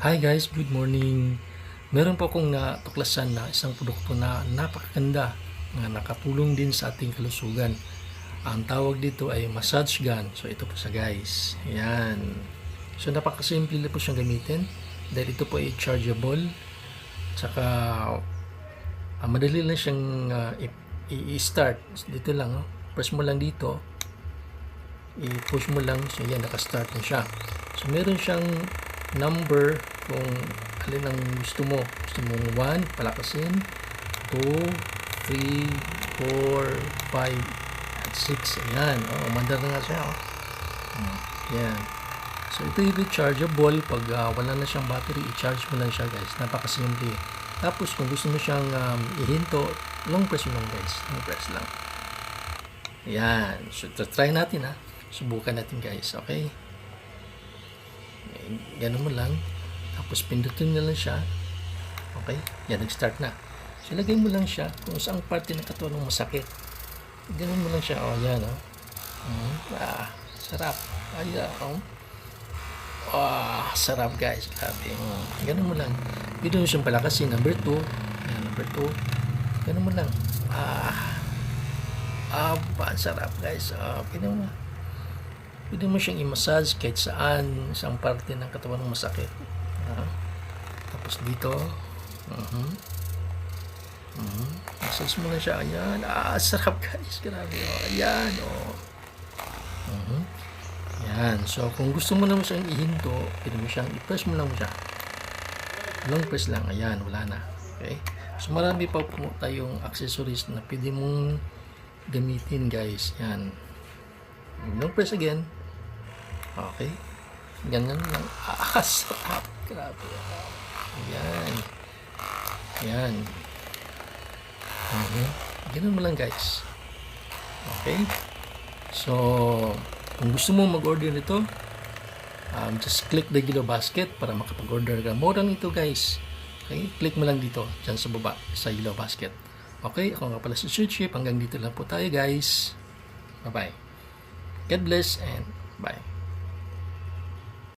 Hi guys, good morning. Meron po akong natuklasan na isang produkto na napakaganda na nakatulong din sa ating kalusugan. Ang tawag dito ay massage gun. So ito po siya guys. Ayan. So napakasimple po siyang gamitin dahil ito po ay chargeable. Tsaka madali lang siyang i-start. Dito lang. Press mo lang dito. I-push mo lang. So yan, naka-start na siya. So meron siyang number kung alin ang gusto mo. Gusto mo 1, palakasin, 2, 3, 4, 5, at 6. Ayan. Umandar na nga siya. Ayan. So ito yung rechargeable. Pag wala na siyang battery, i-charge mo lang siya guys. Napakasimple. Tapos kung gusto mo siyang ihinto, long press mo lang guys. Long press lang. Ayan. So try natin ha. Subukan natin guys. Okay. Ganun mo lang. Tapos pindutin na lang siya. Okay? Yan, nag-start na. So lagay mo lang siya kung saan parte ng katawan ng masakit. Ganun mo lang siya. Yan. Sarap. Sarap guys. Grabe. Ganun mo lang. Ganun mo siyang palakasin. Number 2. Yan, number 2. Ganun mo lang. Sarap guys. Ganun mo. Pwede mo siyang i-massage kahit saan, isang parte ng katawan ng masakit. Tapos dito. Massage mo na siya. Ayan. Sarap guys. Grabe. Ayan. Ayan. So, kung gusto mo naman siyang ihinto, pwede mo siyang i-press mo lang siya. Long press lang. Ayan. Wala na. Okay? So, marami pa po tayong accessories na pwede mong gamitin guys. Ayan. Long press again. Okay. Ganyan lang. Sarap. Grabe. Ayan. Ayan. Ganun mo lang guys. Okay. So, kung gusto mo mag-order nito, just click the Gilo Basket para makapag-order ka. Murang ito guys. Okay. Click mo lang dito. Dyan sa baba. Sa Gilo Basket. Okay. Ako nga pala si Sushi. Hanggang dito lang po tayo guys. Bye-bye. God bless and bye.